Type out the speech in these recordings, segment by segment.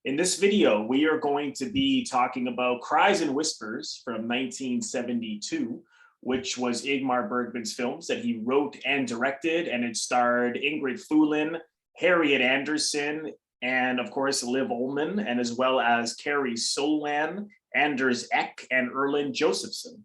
In this video, we are going to be talking about Cries and Whispers from 1972, which was Ingmar Bergman's films that he wrote and directed, and it starred Ingrid Thulin, Harriet Anderson, and of course, Liv Ullmann, and as well as Carrie Solan, Anders Eck, and Erland Josephson.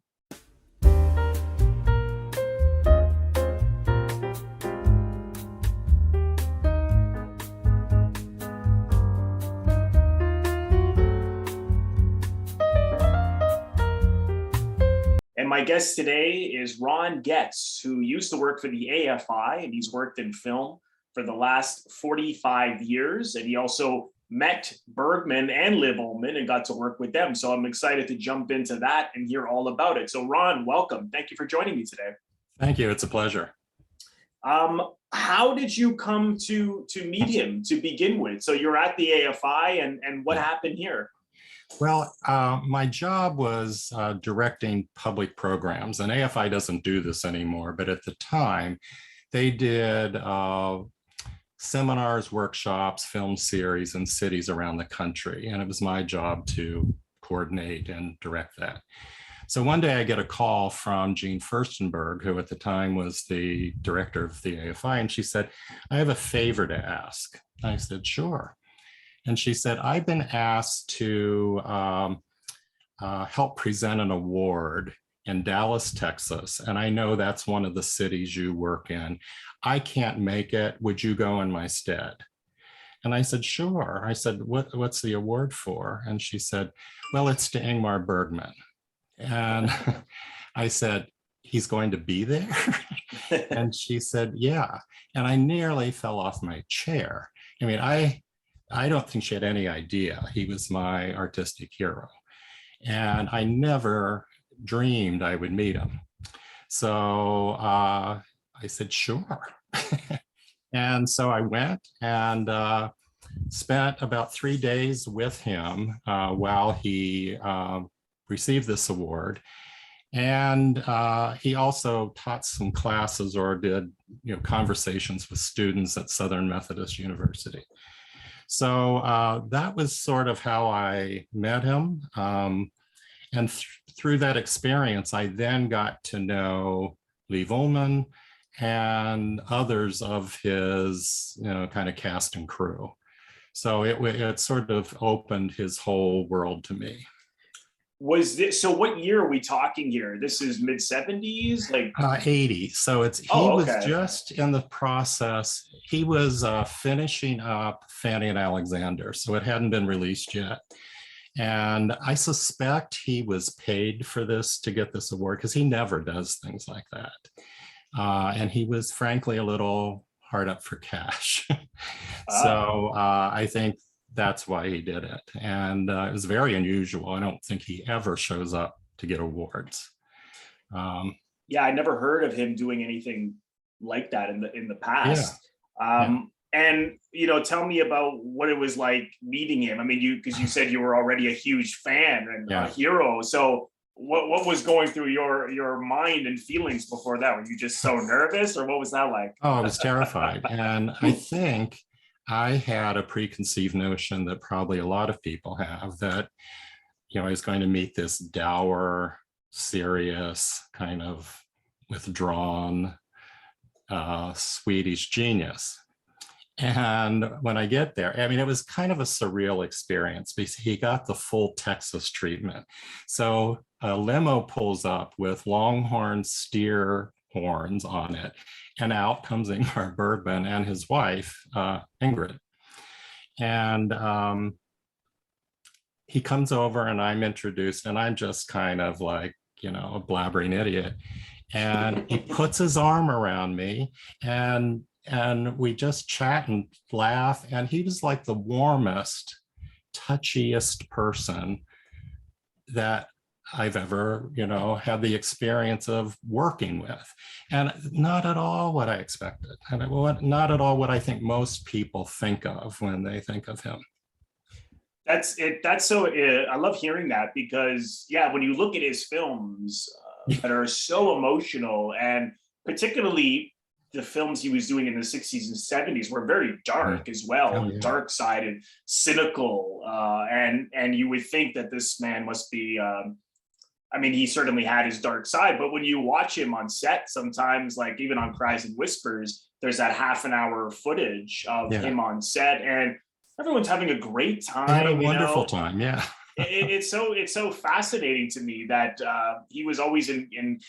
And my guest today is Ron Geatz, who used to work for the AFI, and he's worked in film for the last 45 years. And he also met Bergman and Liv Ullmann and got to work with them. So I'm excited to jump into that and hear all about it. So Ron, welcome. Thank you for joining me today. Thank you. It's a pleasure. How did you come to meet him to begin with? So you're at the AFI, and what happened here? Well, my job was directing public programs, and AFI doesn't do this anymore, but at the time they did seminars, workshops, film series in cities around the country, and it was my job to coordinate and direct that. So one day I get a call from Jean Furstenberg, who at the time was the director of the AFI, and she said, "I have a favor to ask." I said, "Sure." And she said, "I've been asked to help present an award in Dallas, Texas, and I know that's one of the cities you work in. I can't make it. Would you go in my stead?" And I said, "Sure." I said, what's the award for?" And she said, "Well, it's to Ingmar Bergman." And I said, "He's going to be there?" And she said, "Yeah." And I nearly fell off my chair. I mean, I don't think she had any idea he was my artistic hero. And I never dreamed I would meet him. So I said, "Sure." And so I went and spent about 3 days with him while he received this award. And he also taught some classes or did conversations with students at Southern Methodist University. So that was sort of how I met him. And through that experience, I then got to know Liv Ullmann and others of his kind of cast and crew. So it sort of opened his whole world to me. So what year are we talking here? This is mid-70s, like 80. So was just in the process. He was finishing up Fanny and Alexander, so it hadn't been released yet. And I suspect he was paid for this to get this award, because he never does things like that. And he was frankly a little hard up for cash. So I think that's why he did it. And it was very unusual. I don't think he ever shows up to get awards. Yeah, I never heard of him doing anything like that in the past. Yeah. And tell me about what it was like meeting him. I mean, because you said you were already a huge fan and a hero. So what was going through your mind and feelings before that? Were you just so nervous, or what was that like? Oh, I was terrified. And I think I had a preconceived notion that probably a lot of people have, that I was going to meet this dour, serious, kind of withdrawn Swedish genius. And when I get there, I mean, it was kind of a surreal experience, because he got the full Texas treatment. So a limo pulls up with longhorn steer horns on it, and out comes Ingmar Bergman and his wife, Ingrid. And he comes over and I'm introduced, and I'm just kind of like, a blabbering idiot. And he puts his arm around me, and we just chat and laugh. And he was like the warmest, touchiest person that I've ever, had the experience of working with. And not at all what I expected. And not at all what I think most people think of when they think of him. That's it. I love hearing that, because when you look at his films that are so emotional, and particularly the films he was doing in the 60s and 70s were very dark as well, dark-sided, cynical, and you would think that this man must be. I mean, he certainly had his dark side, but when you watch him on set, sometimes, like even on Cries and Whispers, there's that half an hour footage of him on set, and everyone's having a great time. They had a wonderful time. Yeah. It's so fascinating to me that he was always in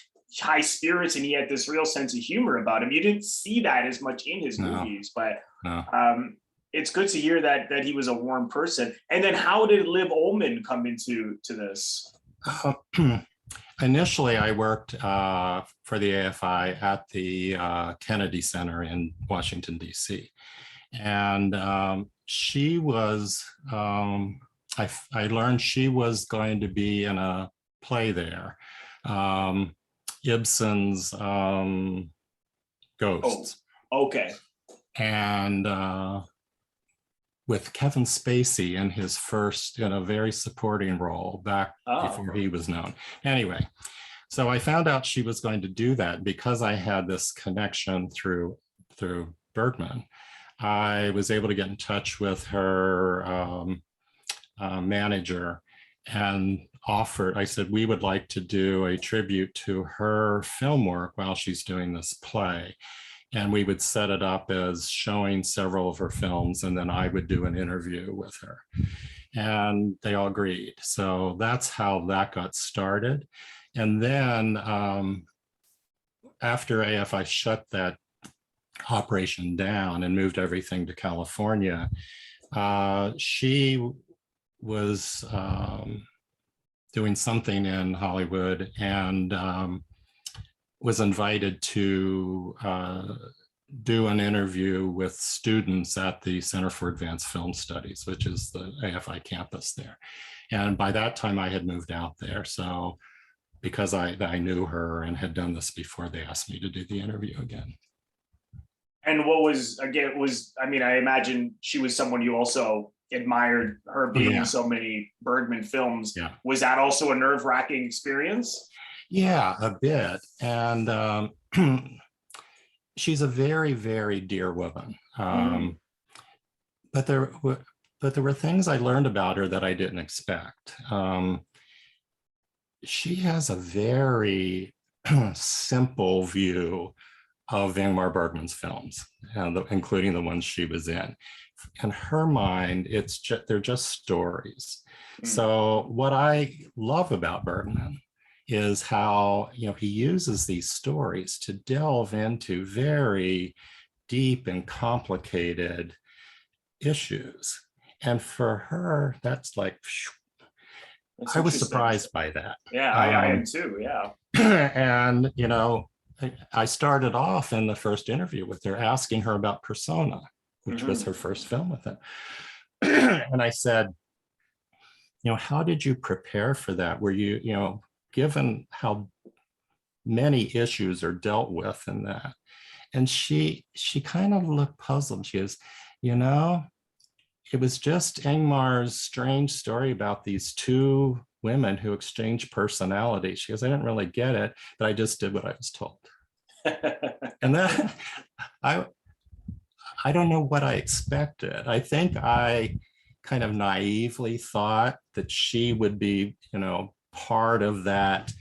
high spirits, and he had this real sense of humor about him. You didn't see that as much in his movies, but it's good to hear that he was a warm person. And then how did Liv Ullmann come into this? Initially, I worked for the AFI at the Kennedy Center in Washington, D.C. And she was, I learned she was going to be in a play there, Ibsen's Ghosts. Oh, okay. And with Kevin Spacey in his first, in a very supporting role back before he was known. Anyway, so I found out she was going to do that because I had this connection through Bergman. I was able to get in touch with her manager and offered, I said, we would like to do a tribute to her film work while she's doing this play. And we would set it up as showing several of her films, and then I would do an interview with her. And they all agreed. So that's how that got started. And then after AFI shut that operation down and moved everything to California, she was doing something in Hollywood and was invited to do an interview with students at the Center for Advanced Film Studies, which is the AFI campus there. And by that time I had moved out there. So because I knew her and had done this before, they asked me to do the interview again. And what was, again, I mean, I imagine she was someone you also admired, her being in so many Bergman films. Yeah. Was that also a nerve-wracking experience? Yeah, a bit. And she's a very, very dear woman. But there were things I learned about her that I didn't expect. She has a very simple view of Ingmar Bergman's films, including the ones she was in. In her mind, they're just stories. So what I love about Bergman is how, he uses these stories to delve into very deep and complicated issues. And for her, that's like, I was surprised by that. Yeah, I am too, yeah. And, I started off in the first interview with her asking her about Persona, which was her first film with him. And I said, how did you prepare for that? Were you, given how many issues are dealt with in that? And she kind of looked puzzled. She goes, it was just Ingmar's strange story about these two women who exchange personality. She goes, I didn't really get it, but I just did what I was told. And then I don't know what I expected. I think I kind of naively thought that she would be, part of that,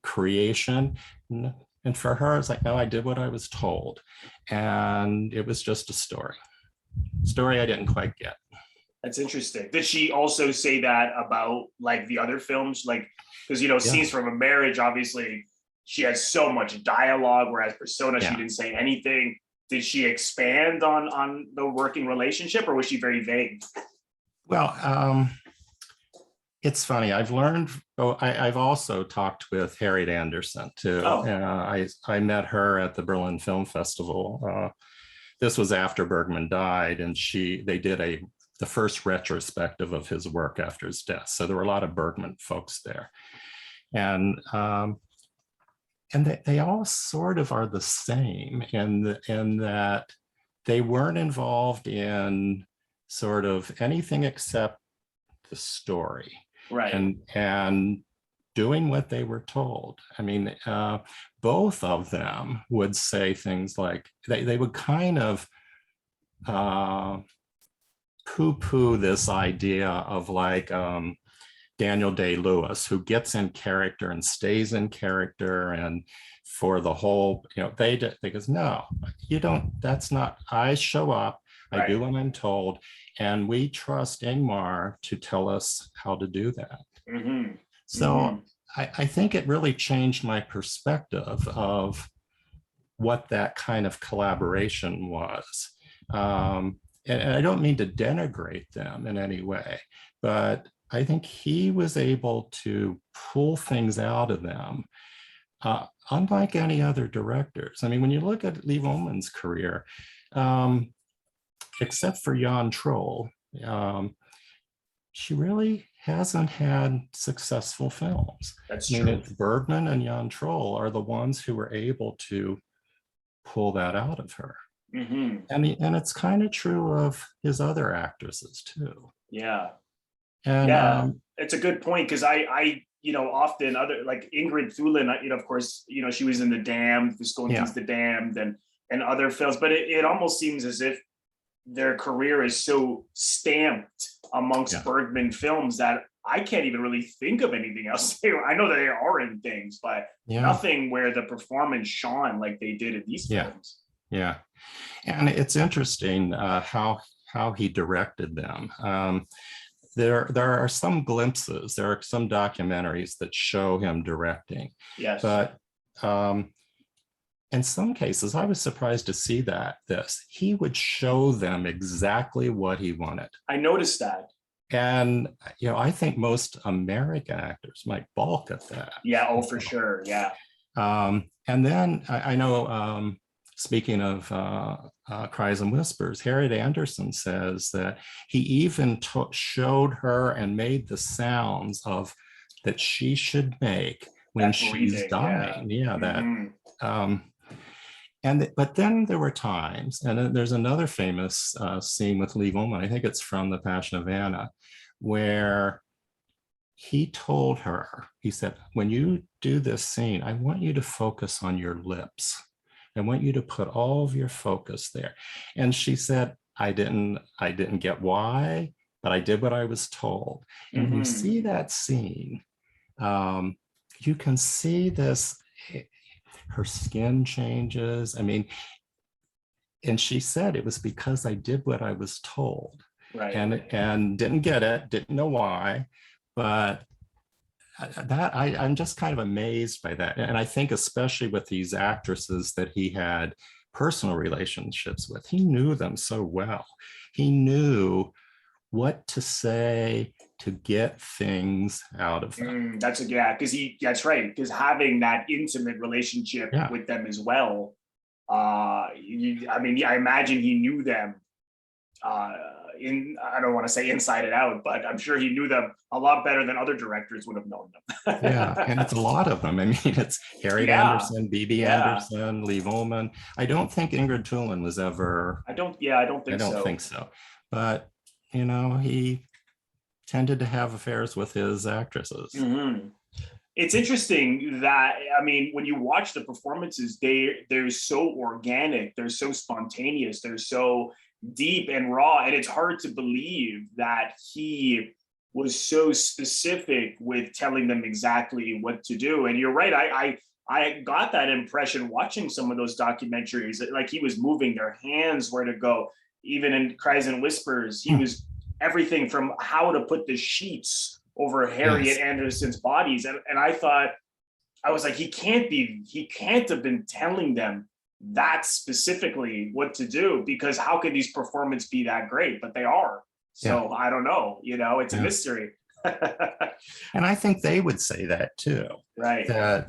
creation. And for her, it's like, no, I did what I was told. And it was just a story I didn't quite get. That's interesting. Did she also say that about like the other films? Like, because, Scenes from a Marriage, obviously, she has so much dialogue, whereas Persona, she didn't say anything. Did she expand on the working relationship, or was she very vague? Well, it's funny. I've learned, I've also talked with Harriet Anderson too. I met her at the Berlin Film Festival. This was after Bergman died, and they did the first retrospective of his work after his death. So there were a lot of Bergman folks there. And they all sort of are the same in that they weren't involved in sort of anything except the story. Right. And doing what they were told. I mean, both of them would say things like, they would kind of poo-poo this idea of like Daniel Day-Lewis, who gets in character and stays in character, and for the whole, they goes, no, you don't, that's not, I show up, I do Right. what I'm told, and we trust Ingmar to tell us how to do that. Mm-hmm. Mm-hmm. So I think it really changed my perspective of what that kind of collaboration was. And I don't mean to denigrate them in any way, but I think he was able to pull things out of them, unlike any other directors. I mean, when you look at Liv Ullmann's career, except for Jan Troll, she really hasn't had successful films. That's I mean, true. it's Bergman and Jan Troll are the ones who were able to pull that out of her. Mm-hmm. And it's kind of true of his other actresses too. Yeah. And Yeah, it's a good point, because I often other like Ingrid Thulin, of course, she was in The Damned, Visconti's The Damned, and other films, but it almost seems as if their career is so stamped amongst Bergman films that I can't even really think of anything else. I know that they are in things, but nothing where the performance shone like they did in these films. Yeah, and it's interesting how he directed them. There are some glimpses, there are some documentaries that show him directing. Yes. But in some cases, I was surprised to see he would show them exactly what he wanted. I noticed that. And, I think most American actors might balk at that. Yeah, oh, for sure, yeah. And then I know, speaking of Cries and Whispers, Harriet Anderson says that he even showed her and made the sounds that she should make when she's dying. But then there were times, and there's another famous scene with Liv Ullmann, I think it's from The Passion of Anna, where he told her, he said, when you do this scene, I want you to focus on your lips. I want you to put all of your focus there. And she said, I didn't get why, but I did what I was told. And when you see that scene, you can see this, her skin changes. I mean, and she said it was because I did what I was told. Right. And didn't get it, didn't know why, but that I'm just kind of amazed by that. And I think especially with these actresses that he had personal relationships with, he knew them so well. He knew what to say to get things out of them. That's right. Because having that intimate relationship with them as well. I imagine he knew them I don't want to say inside and out, but I'm sure he knew them a lot better than other directors would have known them. And it's a lot of them. I mean, it's Harriet Anderson, B.B. Anderson, Liv Ullmann. I don't think Ingrid Thulin was ever. I don't think so. But he tended to have affairs with his actresses. It's interesting that, when you watch the performances, they're so organic, they're so spontaneous, they're so deep and raw, and it's hard to believe that he was so specific with telling them exactly what to do. And you're right, I got that impression watching some of those documentaries, like he was moving their hands where to go. Even in Cries and Whispers, he was everything from how to put the sheets over Harriet Anderson's bodies. And I thought, I was like, he can't have been telling them that specifically what to do, because how could these performances be that great? But they are. So I don't know, it's a mystery. And I think they would say that too. Right. That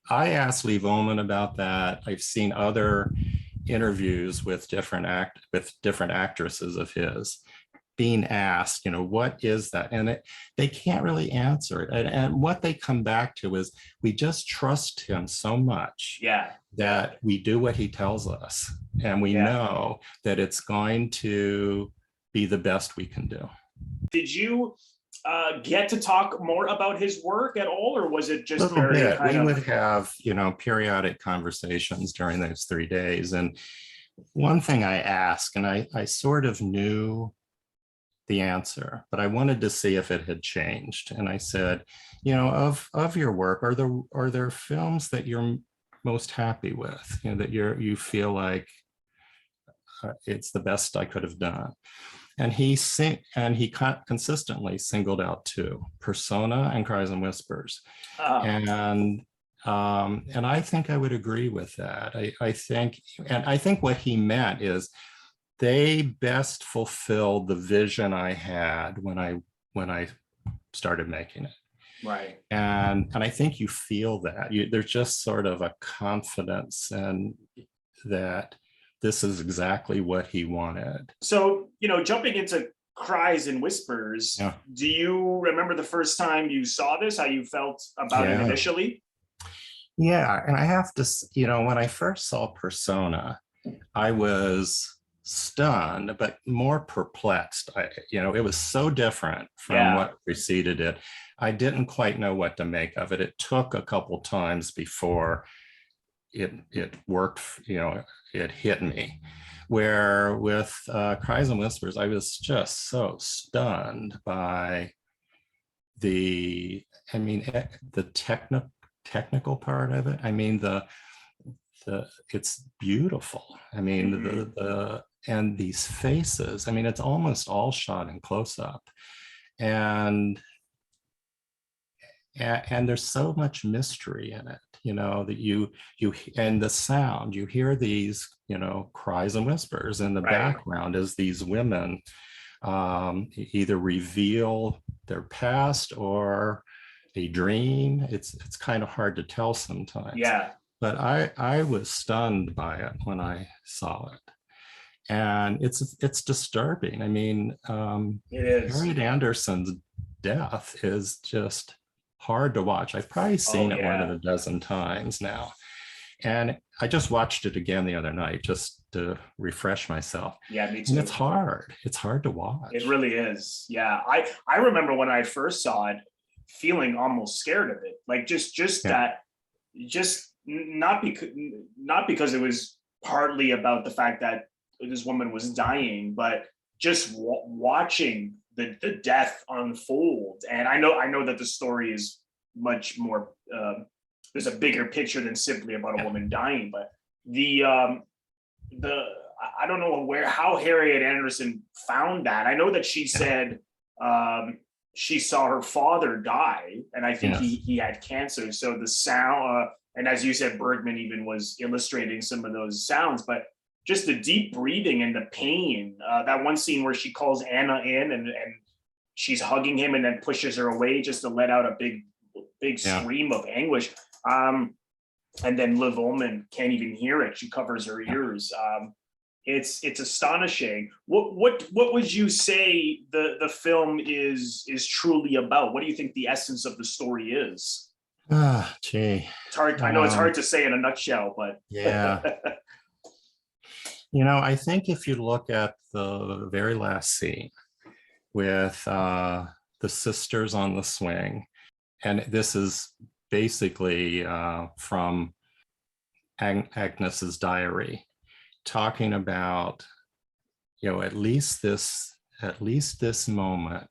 I asked Liv Ullmann about that. I've seen other interviews with different actresses of his being asked, what is that? And they can't really answer it. And what they come back to is, we just trust him so much that we do what he tells us. And we know that it's going to be the best we can do. Did you get to talk more about his work at all, or was it just a little bit? We would have, periodic conversations during those 3 days. And one thing I asked, and I sort of knew the answer, but I wanted to see if it had changed. And I said, you know, of your work, are there films that you're most happy with, you know, that you feel like it's the best I could have done? And he consistently singled out two: Persona and Cries and Whispers. Oh, And I think I would agree with that. I think what he meant is they best fulfilled the vision I had when I started making it. right. And I think you feel that. There's just sort of a confidence and that this is exactly what he wanted. So, jumping into Cries and Whispers, Yeah. do you remember the first time you saw this, how you felt about it Yeah. initially? Yeah. And I have to, when I first saw Persona, I was stunned, but more perplexed. It was so different from Yeah. what preceded it. I didn't quite know what to make of it. It took a couple times before it worked, it hit me. Where with Cries and Whispers, I was just so stunned by the technical part of it. I mean, it's beautiful. I mean, the and these faces, I mean, it's almost all shot in close up. And there's so much mystery in it, that you and the sound, you hear these, cries and whispers in the Right. background as these women either reveal their past or a dream. It's kind of hard to tell sometimes. Yeah. But I was stunned by it when I saw it. And it's disturbing. I mean, It is. Harriet Anderson's death is just hard to watch. I've probably seen it more than a dozen times now. And I just watched it again the other night just to refresh myself. Yeah, me too. And it's hard. It's hard to watch. It really is. Yeah. I remember when I first saw it feeling almost scared of it. Like just that, just not because it was partly about the fact that this woman was dying, but just watching the death unfold. And I know that the story is much more, there's a bigger picture than simply about a woman dying, but I don't know how Harriet Anderson found that. I know that she said she saw her father die, and I think he had cancer. So the sound, and as you said, Bergman even was illustrating some of those sounds, but just the deep breathing and the pain. That one scene where she calls Anna in and she's hugging him and then pushes her away just to let out a big scream of anguish. And then Liv Ullmann can't even hear it. She covers her ears. It's astonishing. What would you say the film is truly about? What do you think the essence of the story is? Gee. It's hard. I know it's hard to say in a nutshell, but yeah. I think if you look at the very last scene with the sisters on the swing, and this is basically from Agnes's diary, talking about, at least this moment,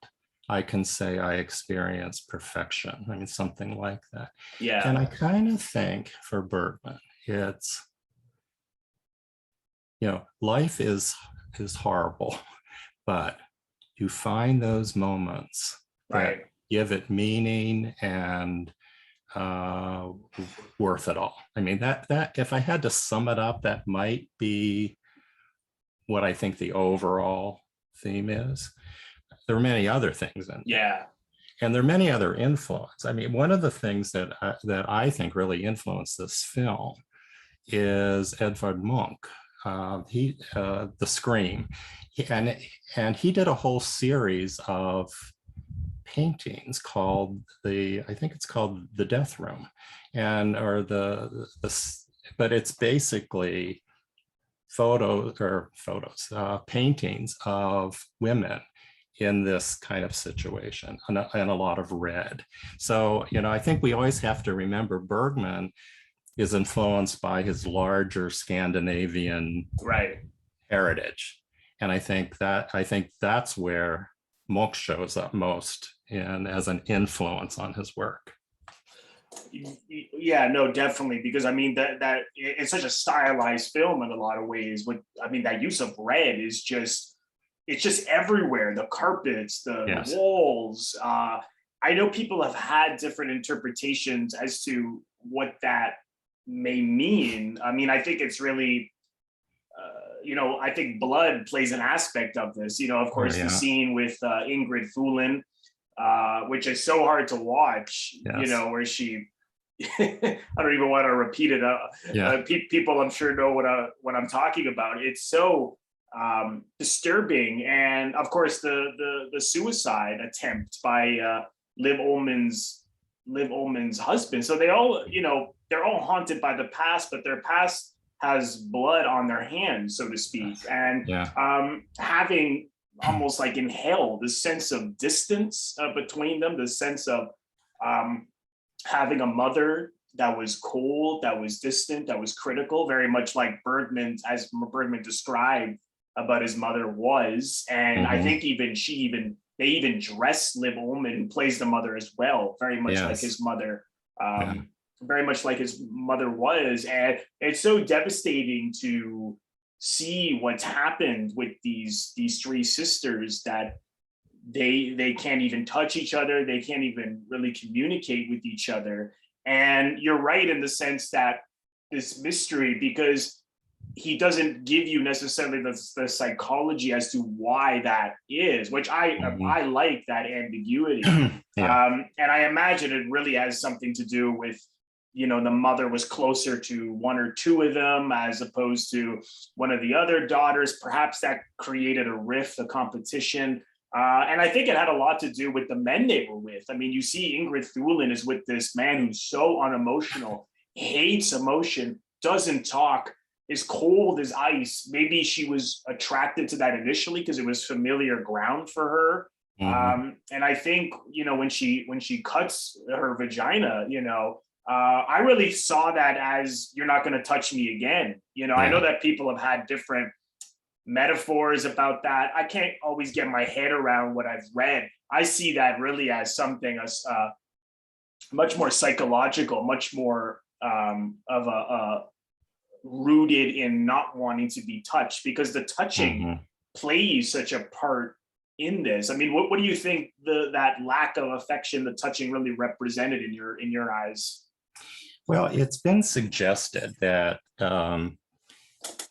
I can say I experienced perfection. I mean, something like that. Yeah. And I kind of think for Bergman, it's, life is horrible, but you find those moments that give it meaning and worth it all. I mean, that if I had to sum it up, that might be what I think the overall theme is. There are many other things in it. And there are many other influences. I mean, one of the things that I think really influenced this film is Edvard Munch. The Scream, and he did a whole series of paintings called I think it's called The Death Room, but it's basically paintings of women in this kind of situation, and a lot of red. So, I think we always have to remember Bergman is influenced by his larger Scandinavian Right. heritage. And I think that's where Munch shows up most and as an influence on his work. Yeah, no, definitely, because I mean that it's such a stylized film in a lot of ways. But I mean that use of red is just, it's just everywhere. The carpets, the walls. I know people have had different interpretations as to what that may mean. I mean, I think it's really, I think blood plays an aspect of this. Of course, the scene with Ingrid Thulin, which is so hard to watch. Where she, I don't even want to repeat it. People, I'm sure, know what I'm talking about. It's so disturbing, and of course, the suicide attempt by Liv Ullmann's husband. So they all, they're all haunted by the past, but their past has blood on their hands, so to speak, and having almost like in hell the sense of distance between them, the sense of having a mother that was cold, that was distant, that was critical, very much like Bergman, as Bergman described about his mother was. And I think they even dress Liv Ullmann, who plays the mother as well, very much like his mother, very much like his mother was. And it's so devastating to see what's happened with these three sisters, that they can't even touch each other. They can't even really communicate with each other. And you're right in the sense that this mystery, because he doesn't give you necessarily the psychology as to why that is, which I like that ambiguity. And I imagine it really has something to do with, the mother was closer to one or two of them as opposed to one of the other daughters. Perhaps that created a rift, a competition. And I think it had a lot to do with the men they were with. I mean, you see Ingrid Thulin is with this man who's so unemotional, hates emotion, doesn't talk, is cold as ice. Maybe she was attracted to that initially because it was familiar ground for her. And I think, when she cuts her vagina, I really saw that as, you're not going to touch me again. I know that people have had different metaphors about that. I can't always get my head around what I've read. I see that really as something much more psychological, much more of a rooted in not wanting to be touched, because the touching plays such a part in this. I mean, what do you think that lack of affection, the touching, really represented in your eyes? Well, it's been suggested that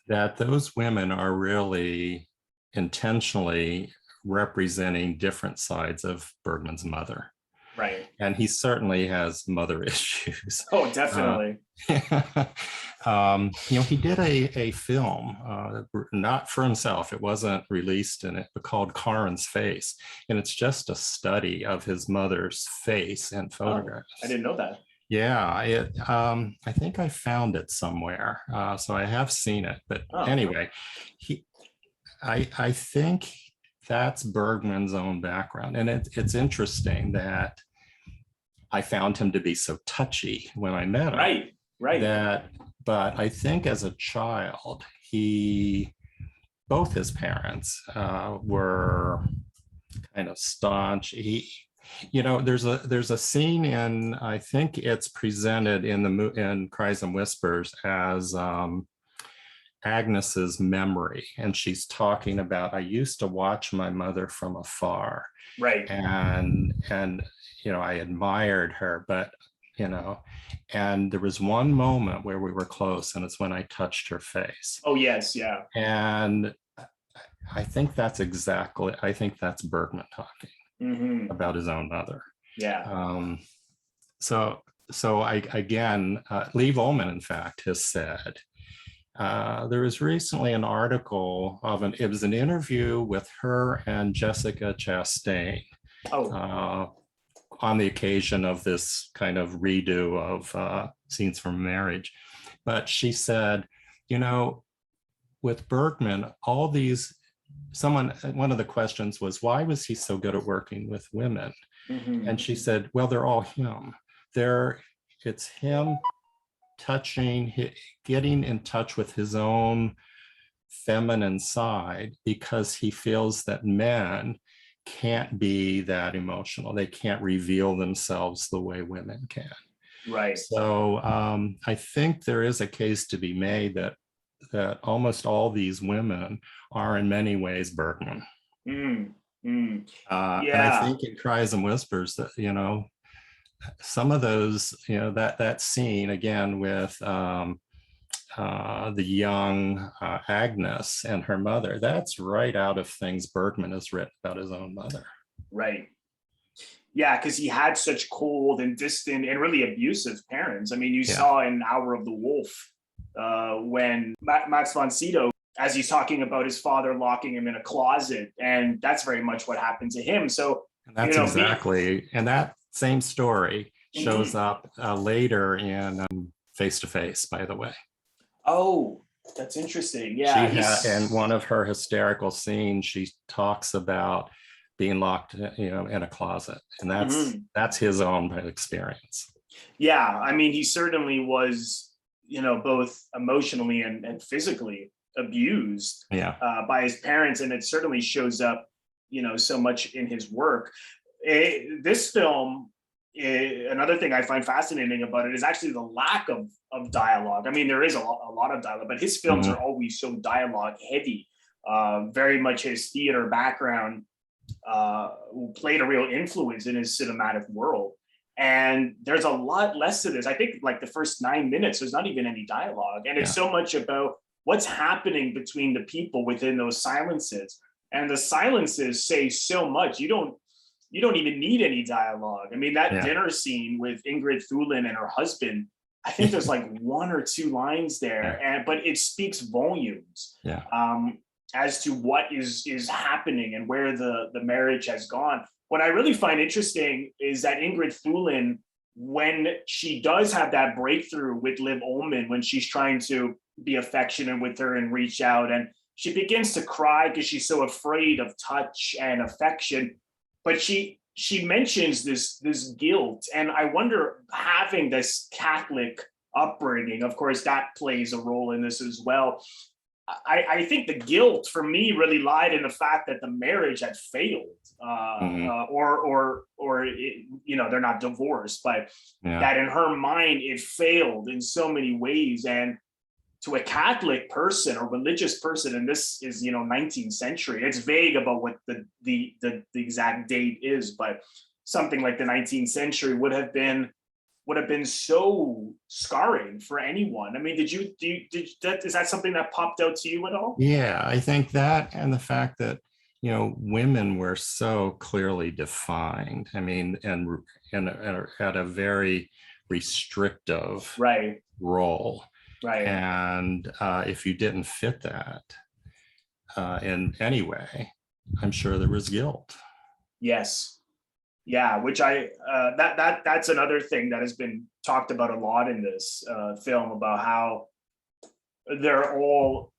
that those women are really intentionally representing different sides of Bergman's mother. Right. And he certainly has mother issues. Oh, definitely. He did a film, not for himself. It wasn't released in it, but called Karin's Face. And it's just a study of his mother's face and photographs. I didn't know that. Yeah, I think I found it somewhere. So I have seen it. But anyway, I think that's Bergman's own background. And it's interesting that I found him to be so touchy when I met him. Right. But I think as a child, both his parents were kind of staunch. There's a scene in, I think it's presented in Cries and Whispers as Agnes's memory, and she's talking about, I used to watch my mother from afar, right, and I admired her, but and there was one moment where we were close, and it's when I touched her face. Oh yes, yeah. And I think that's Bergman talking about his own mother. Yeah. So Liv Ullmann, in fact, has said, there was recently an article it was an interview with her and Jessica Chastain on the occasion of this kind of redo of Scenes from Marriage. But she said, with Bergman, one of the questions was, why was he so good at working with women? And she said, well, they're all him. It's him getting in touch with his own feminine side, because he feels that men can't be that emotional. They can't reveal themselves the way women can. Right. So I think there is a case to be made that almost all these women are in many ways Bergman. Mm, And I yeah. think in Cries and Whispers that, some of those, that scene again with the young Agnes and her mother, that's right out of things Bergman has written about his own mother. Right. Yeah, because he had such cold and distant and really abusive parents. I mean, you saw in Hour of the Wolf when Max von Sydow, as he's talking about his father locking him in a closet, and that's very much what happened to him. So and that's exactly, and that same story shows up later in Face to Face, by the way. Oh, that's interesting. Yeah, and one of her hysterical scenes, she talks about being locked, in a closet, and that's his own experience. Yeah, I mean, he certainly was, both emotionally and physically abused by his parents, and it certainly shows up, so much in his work. This film, another thing I find fascinating about it is actually the lack of dialogue. I mean, there is a lot of dialogue, but his films are always so dialogue heavy. Very much his theater background played a real influence in his cinematic world. And there's a lot less to this. I think like the first 9 minutes, there's not even any dialogue. And it's so much about what's happening between the people within those silences. And the silences say so much. You don't even need any dialogue. I mean, that dinner scene with Ingrid Thulin and her husband, I think there's like 1 or 2 lines there, but it speaks volumes as to what is happening and where the marriage has gone. What I really find interesting is that Ingrid Thulin, when she does have that breakthrough with Liv Ullmann, when she's trying to be affectionate with her and reach out, and she begins to cry because she's so afraid of touch and affection. But she mentions this guilt, and I wonder, having this Catholic upbringing, of course, that plays a role in this as well. I think the guilt for me really lied in the fact that the marriage had failed, or they're not divorced, but that in her mind it failed in so many ways. And to a Catholic person or religious person, and this is 19th century, it's vague about what the exact date is, but something like the 19th century would have been so scarring for anyone. I mean, is that something that popped out to you at all? Yeah, I think that, and the fact that women were so clearly defined. I mean, and at a very restrictive role. Right. And if you didn't fit that in any way, I'm sure there was guilt. Yes. Yeah, which that's another thing that has been talked about a lot in this film, about how they're all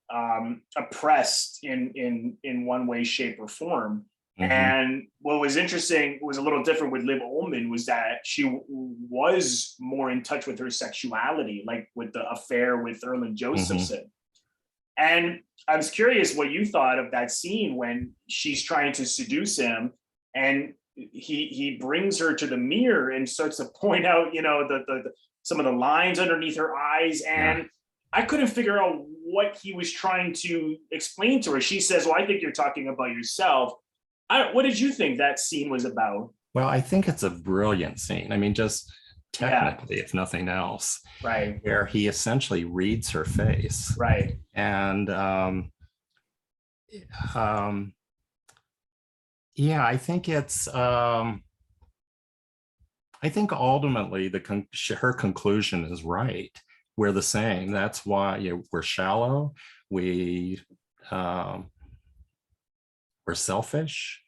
oppressed in one way, shape, or form. And what was interesting, was a little different with Liv Ullmann, was that she was more in touch with her sexuality, like with the affair with Erland Josephson. And I was curious what you thought of that scene when she's trying to seduce him, and he brings her to the mirror and starts to point out, some of the lines underneath her eyes. And I couldn't figure out what he was trying to explain to her. She says, "Well, I think you're talking about yourself." What did you think that scene was about? Well, I think it's a brilliant scene. I mean, just technically, if nothing else, where he essentially reads her face. And I think it's, I think ultimately her conclusion is right. We're the same. That's why we're shallow. We're selfish.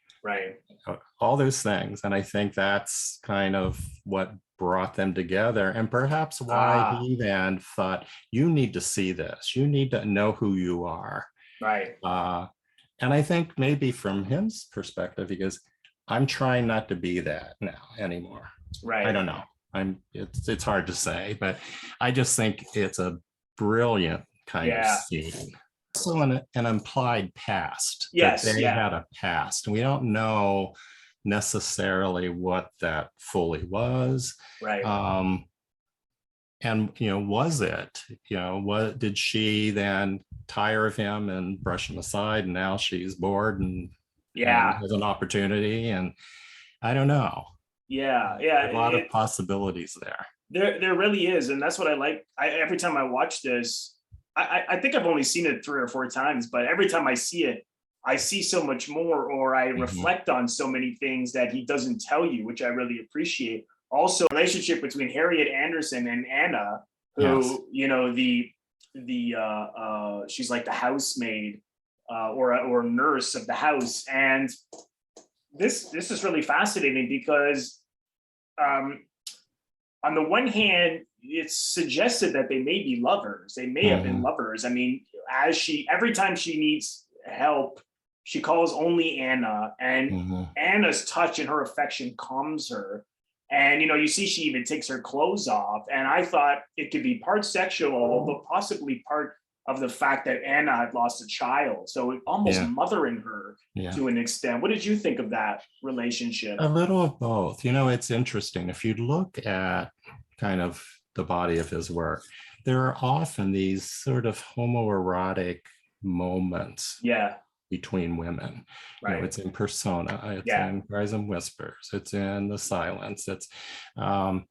All those things. And I think that's kind of what brought them together, and perhaps why he then thought, you need to see this. You need to know who you are. And I think maybe from his perspective, he goes, I'm trying not to be that now anymore. I don't know. It's hard to say, but I just think it's a brilliant kind of Yeah. scene. Also an implied past, that Yes. they Yeah. had a past, and we don't know necessarily what that fully was. Right. And was it, what did she then tire of him and brush him aside, and now she's bored and Yeah. has an opportunity, and I don't know. Yeah. Yeah. A lot of possibilities there. There really is, and that's what I like. Every time I watch this, I think I've only seen it 3 or 4 times, but every time I see it, I see so much more, or I reflect on so many things that he doesn't tell you, which I really appreciate. Also, relationship between Harriet Anderson and Anna, who she's like the housemaid or nurse of the house, and this is really fascinating because on the one hand, it's suggested that they may be lovers. They may have been lovers. I mean, every time she needs help, she calls only Anna, and Anna's touch and her affection calms her. And, you see, she even takes her clothes off. And I thought it could be part sexual, but possibly part of the fact that Anna had lost a child. So it almost mothering her to an extent. What did you think of that relationship? A little of both. It's interesting. If you look at kind of the body of his work, there are often these sort of homoerotic moments between women. Right. It's in Persona, it's in Cries and Whispers, it's in The Silence, it's and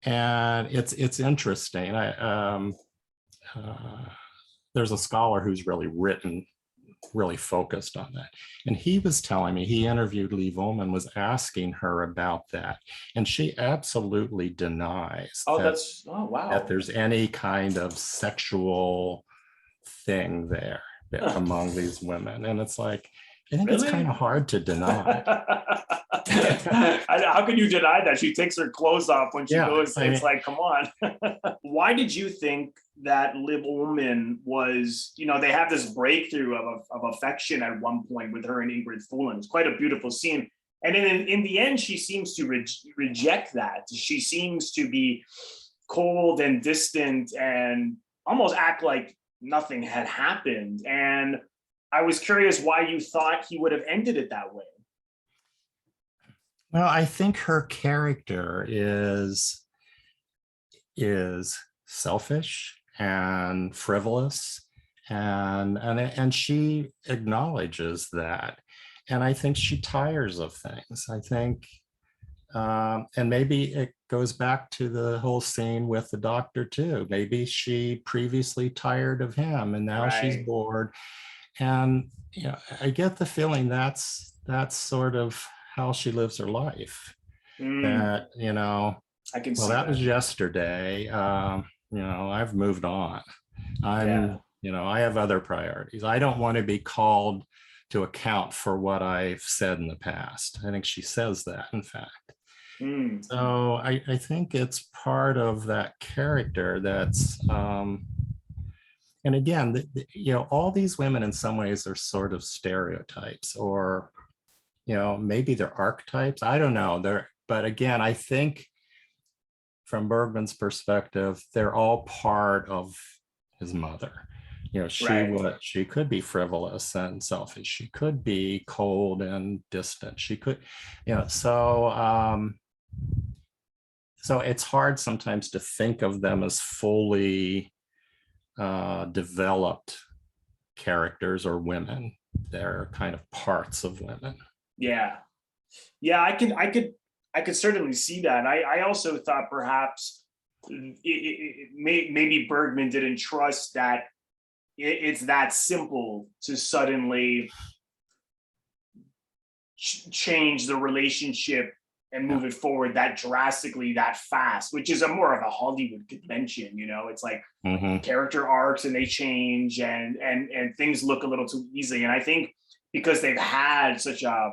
it's interesting. There's a scholar who's really focused on that, and he was telling me he interviewed Ullmann, was asking her about that, and she absolutely denies that there's any kind of sexual thing there among these women. And it's like, I think it's kind of hard to deny. How can you deny that? She takes her clothes off when she goes. It's like, come on. Why did you think that Liberman was, they have this breakthrough of affection at one point with her and Ingrid Thulin? It's quite a beautiful scene. And in the end, she seems to reject that. She seems to be cold and distant and almost act like nothing had happened. And I was curious why you thought he would have ended it that way. Well, I think her character is selfish and frivolous, and she acknowledges that. And I think she tires of things. I think, and maybe it goes back to the whole scene with the doctor too. Maybe she previously tired of him, and now she's bored. And I get the feeling that's sort of how she lives her life. That I can see well, that was yesterday. I've moved on. I have other priorities. I don't want to be called to account for what I've said in the past. I think she says that, in fact. So I think it's part of that character that's, and again, all these women in some ways are sort of stereotypes, or, maybe they're archetypes. I don't know. But again, I think from Bergman's perspective, they're all part of his mother. She could be frivolous and selfish. She could be cold and distant. She could, so it's hard sometimes to think of them as fully developed characters or women. They're kind of parts of women. Yeah, I could certainly see that. I also thought perhaps maybe Bergman didn't trust that it's that simple to suddenly change the relationship and move it forward that drastically, that fast, which is more of a Hollywood convention. It's like character arcs and they change and things look a little too easy. And I think because they've had such a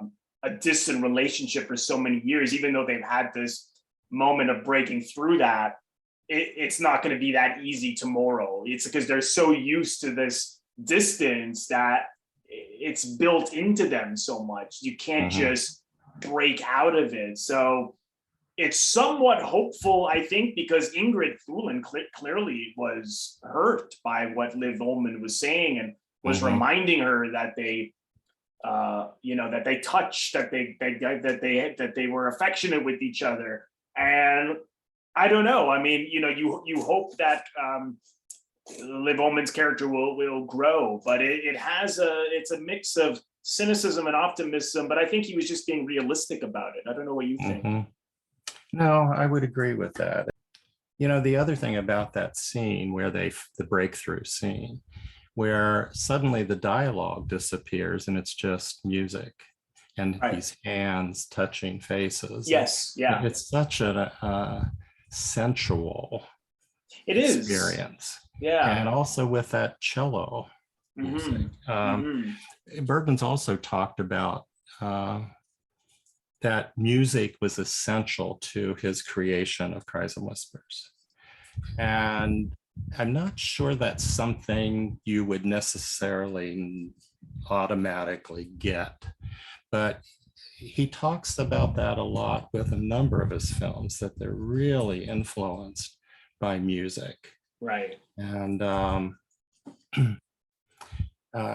distant relationship for so many years, even though they've had this moment of breaking through that, it's not going to be that easy tomorrow. It's because they're so used to this distance that it's built into them so much. You can't just break out of it. So it's somewhat hopeful, I think, because Ingrid Thulin clearly was hurt by what Liv Ullmann was saying, and was reminding her that they, that they touched, that they were affectionate with each other. And I don't know. I mean, you hope that Liv Ullmann's character will grow, but it's a mix of cynicism and optimism. But I think he was just being realistic about it. I don't know what you think. No, I would agree with that. The other thing about that scene where the breakthrough scene, where suddenly the dialogue disappears and it's just music and these hands touching faces. Yes, yeah. It's such a sensual experience. Yeah. And also with that cello music. Bergman's also talked about that music was essential to his creation of Cries and Whispers. And I'm not sure that's something you would necessarily automatically get, but he talks about that a lot with a number of his films, that they're really influenced by music. Right. And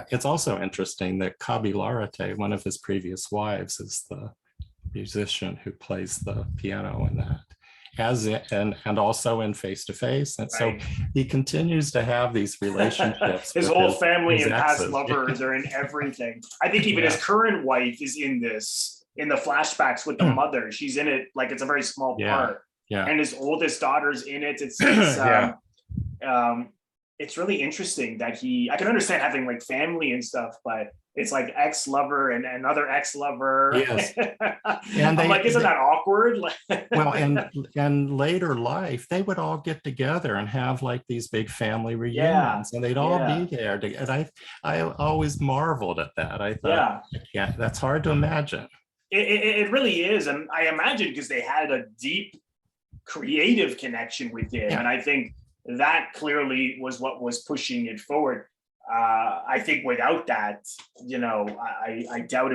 it's also interesting that Kabi Larate, one of his previous wives, is the musician who plays the piano in that, and also in Face to Face. And so he continues to have these relationships. His whole family and past lovers are in everything. I think even his current wife is in the flashbacks with the mother. She's in it, like it's a very small part. Yeah. And his oldest daughter's in it. It's really interesting that I can understand having like family and stuff, but it's like ex-lover and another ex-lover. Yes. And I'm like, isn't that awkward? Well, in later life, they would all get together and have like these big family reunions, and they'd all be there. And I always marveled at that. I thought, that's hard to imagine. It really is. And I imagine because they had a deep creative connection with him. And I think that clearly was what was pushing it forward. I think without that, I doubt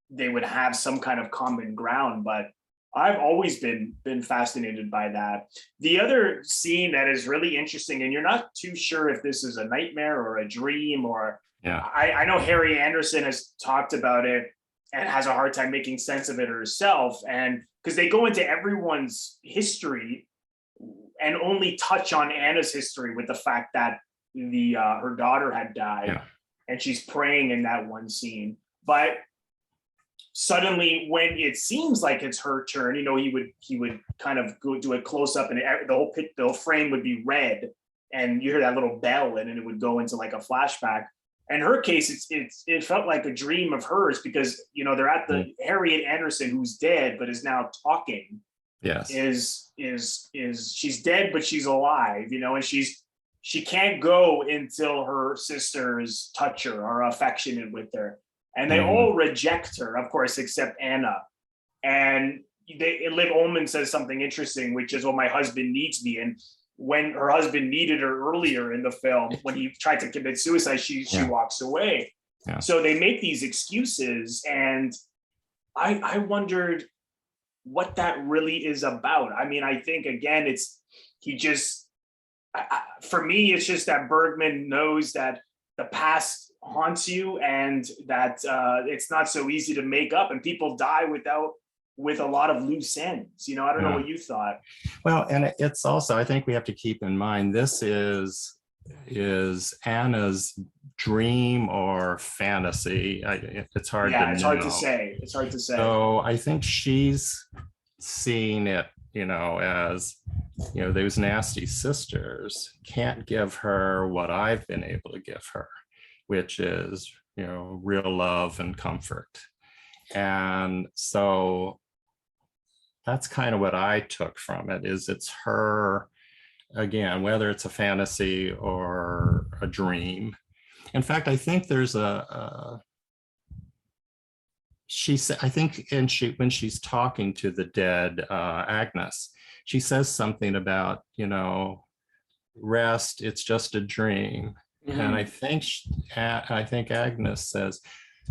they would have some kind of common ground, but I've always been fascinated by that. The other scene that is really interesting, and you're not too sure if this is a nightmare or a dream, or I know Harriet Anderson has talked about it and has a hard time making sense of it herself. And because they go into everyone's history and only touch on Anna's history with the fact that her daughter had died, and she's praying in that one scene. But suddenly, when it seems like it's her turn, he would kind of go do a close up, and the whole frame would be red, and you hear that little bell, and then it would go into like a flashback. In her case, it felt like a dream of hers, because they're at the Harriet Anderson, who's dead but is now talking. Yes, she's dead but she's alive, and she can't go until her sisters touch her or are affectionate with her, and they all reject her, of course, except Anna. And Liv Ullmann says something interesting, which is, well, my husband needs me. And when her husband needed her earlier in the film, when he tried to commit suicide, she walks away. Yeah. So they make these excuses, and I wondered what that really is about. I mean, I think again, for me, it's just that Bergman knows that the past haunts you, and that it's not so easy to make up, and people die with a lot of loose ends. I don't know what you thought. Well, and it's also, I think we have to keep in mind, this is Anna's dream or fantasy. It's hard to know. It's hard to say. So I think she's seeing it, as, those nasty sisters can't give her what I've been able to give her, which is, real love and comfort. And so that's kind of what I took from it, is it's her, again, whether it's a fantasy or a dream. In fact, I think there's when she's talking to the dead Agnes, she says something about, rest, it's just a dream. And I think Agnes says,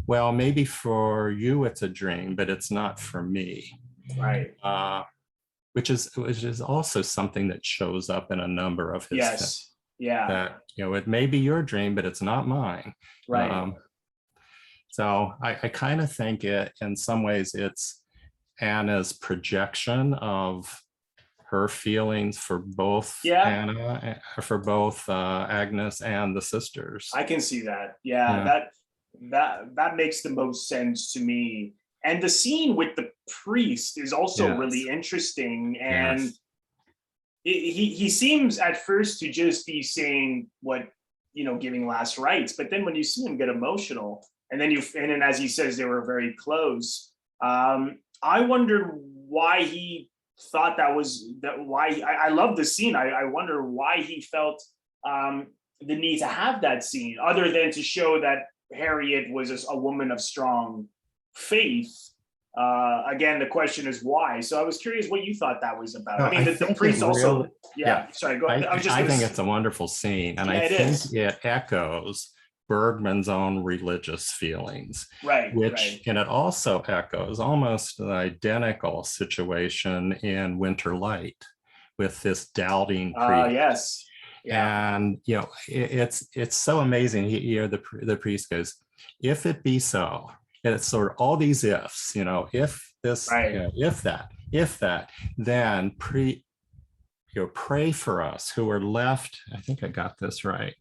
well, maybe for you it's a dream, but it's not for me. Right. which is also something that shows up in a number of his films. Yes. Yeah. That, it may be your dream, but it's not mine. Right. So I kind of think in some ways it's Anna's projection of her feelings for both Anna, for both Agnes and the sisters. I can see that. Yeah. That makes the most sense to me. And the scene with the priest is also really interesting. And he seems at first to just be saying what, giving last rites. But then when you see him get emotional, and then as he says, they were very close. I wondered why he thought I love the scene. I wonder why he felt the need to have that scene, other than to show that Harriet was a woman of strong faith. Again, the question is why. So I was curious what you thought that was about. I mean, the priest also. Sorry, go ahead. I think it's a wonderful scene, and I think it echoes Bergman's own religious feelings, and it also echoes almost an identical situation in Winter Light with this doubting priest. And it's so amazing. The priest goes, "If it be so," and it's sort of all these ifs. If this, if that, then pray for us who are left. I think I got this right.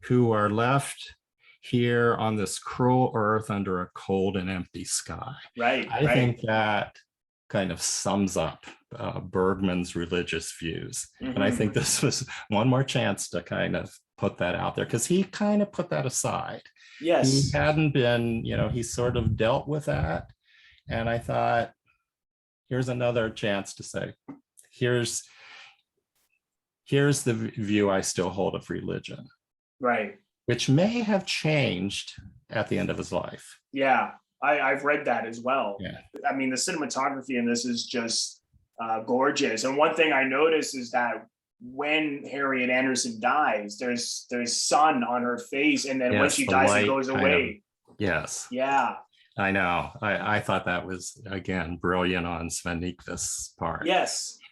Who are left here on this cruel earth under a cold and empty sky. I think that kind of sums up Bergman's religious views. And I think this was one more chance to kind of put that out there, because he kind of put that aside. He hadn't been, he sort of dealt with that. And I thought, here's another chance to say, here's the view I still hold of religion. Which may have changed at the end of his life. I've read that as well. I mean, the cinematography in this is just gorgeous. And one thing I noticed is that when Harriet Anderson dies, there's sun on her face, and then when she dies, it goes away. I know. I thought that was, again, brilliant on Sven Nykvist's part.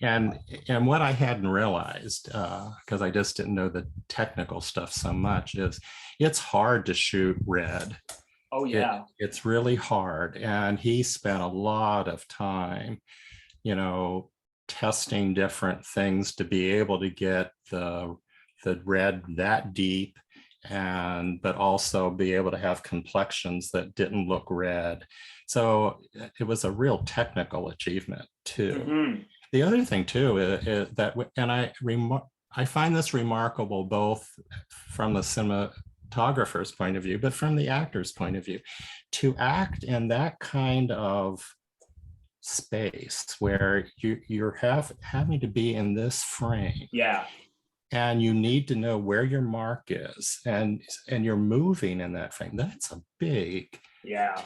And what I hadn't realized, because I just didn't know the technical stuff so much, is it's hard to shoot red. It's really hard. And he spent a lot of time, testing different things to be able to get the red that deep, but also be able to have complexions that didn't look red. So it was a real technical achievement too. The other thing too is that, and I find this remarkable both from the cinematographer's point of view, but from the actor's point of view, to act in that kind of space where you're having to be in this frame. And you need to know where your mark is, and you're moving in that frame. That's a big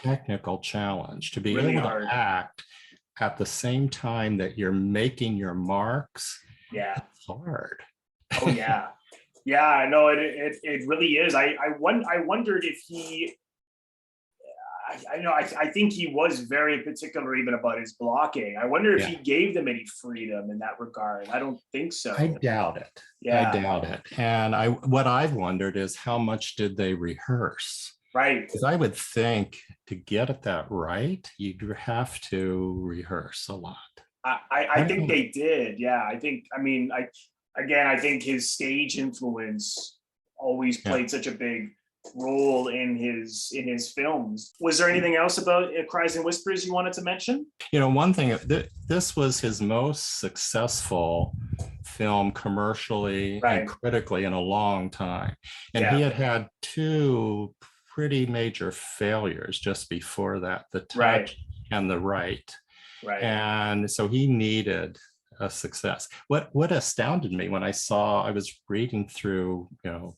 technical challenge, to be able to act at the same time that you're making your marks. It's hard. No, it really is. I wondered if he, I think he was very particular even about his blocking. I wonder if he gave them any freedom in that regard. I don't think so. I doubt it. I doubt it. And what I've wondered is, how much did they rehearse? Because I would think to get it that right, you'd have to rehearse a lot. I think they did. I think his stage influence always played such a big role in his films. Was there anything else about Cries and Whispers you wanted to mention? One thing, this was his most successful film commercially and critically in a long time. And he had two pretty major failures just before that, The Touch and The Right. And so he needed a success. What astounded me when I was reading through,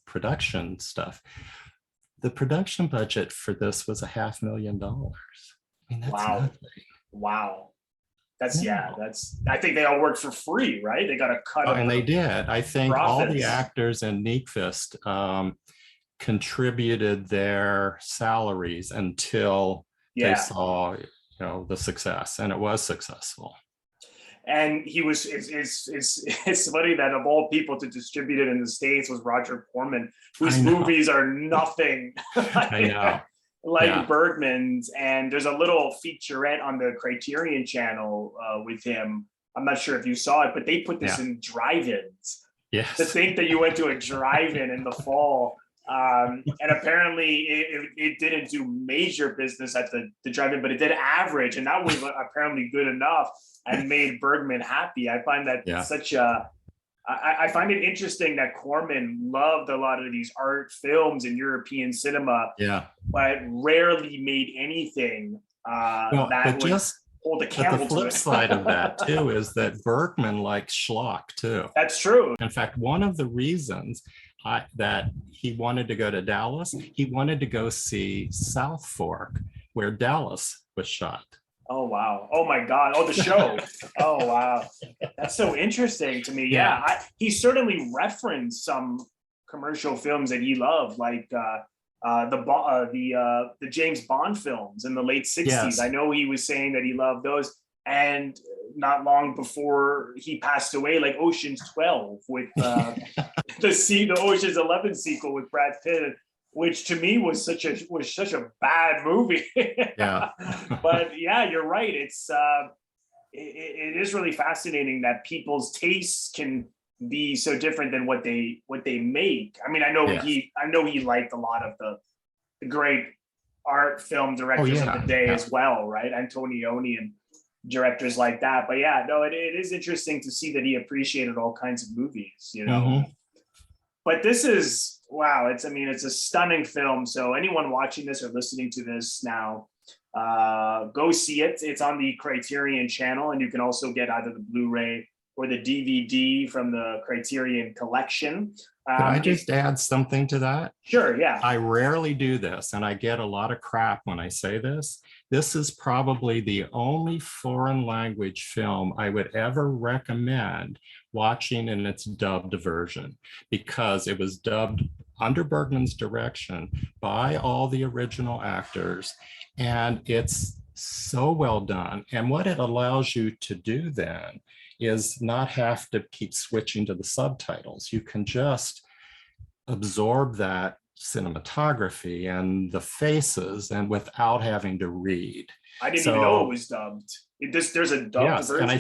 production stuff, the production budget for this was $500,000. I mean, that's nothing. Wow. That's I think they all worked for free, right? They got a cut. And they did. I think all the actors in Nykvist contributed their salaries until they saw, the success, and it was successful. And he was, it's funny that of all people to distribute it in the States was Rogerpoorman, whose movies are nothing I know. like Bergman's. And there's a little featurette on the Criterion channel with him. I'm not sure if you saw it, but they put this in drive-ins. Yes. To think that you went to a drive-in in the fall. And apparently it didn't do major business at the drive-in, but it did average. And that was apparently good enough and made Bergman happy. I find that I find it interesting that Corman loved a lot of these art films in European cinema, but rarely made anything that would hold a candle to it. The flip side of that too is that Bergman likes schlock too. That's true. In fact, one of the reasons that he wanted to go to Dallas, he wanted to go see South Fork, where Dallas was shot. Oh, wow. Oh, my God. Oh, the show. Oh, wow. That's so interesting to me. Yeah. He certainly referenced some commercial films that he loved, like the James Bond films in the late 60s. Yes. I know he was saying that he loved those. And not long before he passed away, like Ocean's 12 with the Ocean's 11 sequel with Brad Pitt, which to me was such a bad movie. But yeah, you're right. It's it is really fascinating that people's tastes can be so different than what they make. I mean, I know he liked a lot of the great art film directors of the day as well, right? Antonioni and directors like that. But yeah, no, it is interesting to see that he appreciated all kinds of movies, you know. But this is, wow, it's a stunning film. So anyone watching this or listening to this now, go see it. It's on the Criterion channel, and you can also get either the Blu-ray or the DVD from the Criterion collection. Can I just add something to that? Sure, yeah. I rarely do this, and I get a lot of crap when I say this. This is probably the only foreign language film I would ever recommend watching in its dubbed version, because it was dubbed under Bergman's direction by all the original actors, and it's so well done. And what it allows you to do then is not have to keep switching to the subtitles. You can just absorb that cinematography and the faces, and without having to read. I didn't even know it was dubbed. There's a dubbed version. And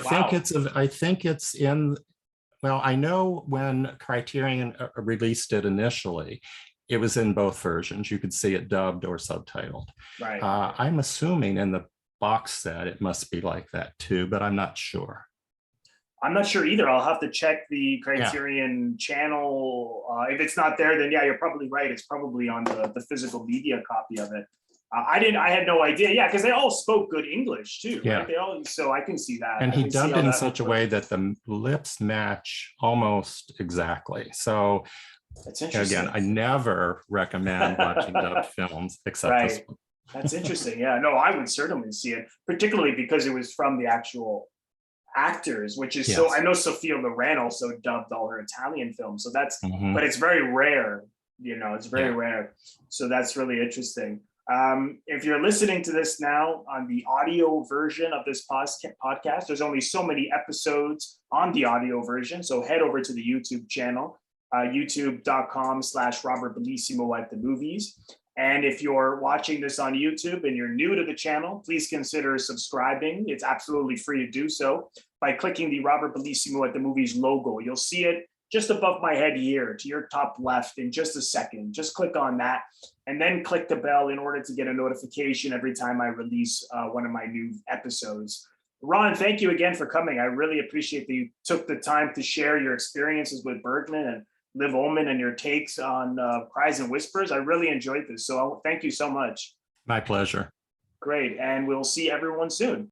I think it's in. Well, I know when Criterion released it initially, it was in both versions. You could see it dubbed or subtitled. Right. I'm assuming in the box set it must be like that too, but I'm not sure. I'm not sure either. I'll have to check the Criterion channel. If it's not there, then yeah, you're probably right. It's probably on the physical media copy of it. I had no idea. Yeah, because they all spoke good English too. Yeah. Right? So I can see that. And he dubbed it in such a way that the lips match almost exactly. So that's interesting. Again, I never recommend watching dubbed films except this one. That's interesting. Yeah, no, I would certainly see it, particularly because it was from the actual actors, which is so. I know Sophia Loren also dubbed all her Italian films, so that's. But it's very rare. You know, it's very rare. So that's really interesting. If you're listening to this now on the audio version of this podcast, there's only so many episodes on the audio version. So head over to the YouTube channel, youtube.com/Robert Bellissimo at the movies. And if you're watching this on YouTube and you're new to the channel, please consider subscribing. It's absolutely free to do so by clicking the Robert Bellissimo at the movies logo. You'll see it just above my head here to your top left in just a second. Just click on that and then click the bell in order to get a notification every time I release one of my new episodes. Ron, thank you again for coming. I really appreciate that you took the time to share your experiences with Bergman and Liv Ullmann and your takes on Cries and Whispers. I really enjoyed this. So thank you so much. My pleasure. Great. And we'll see everyone soon.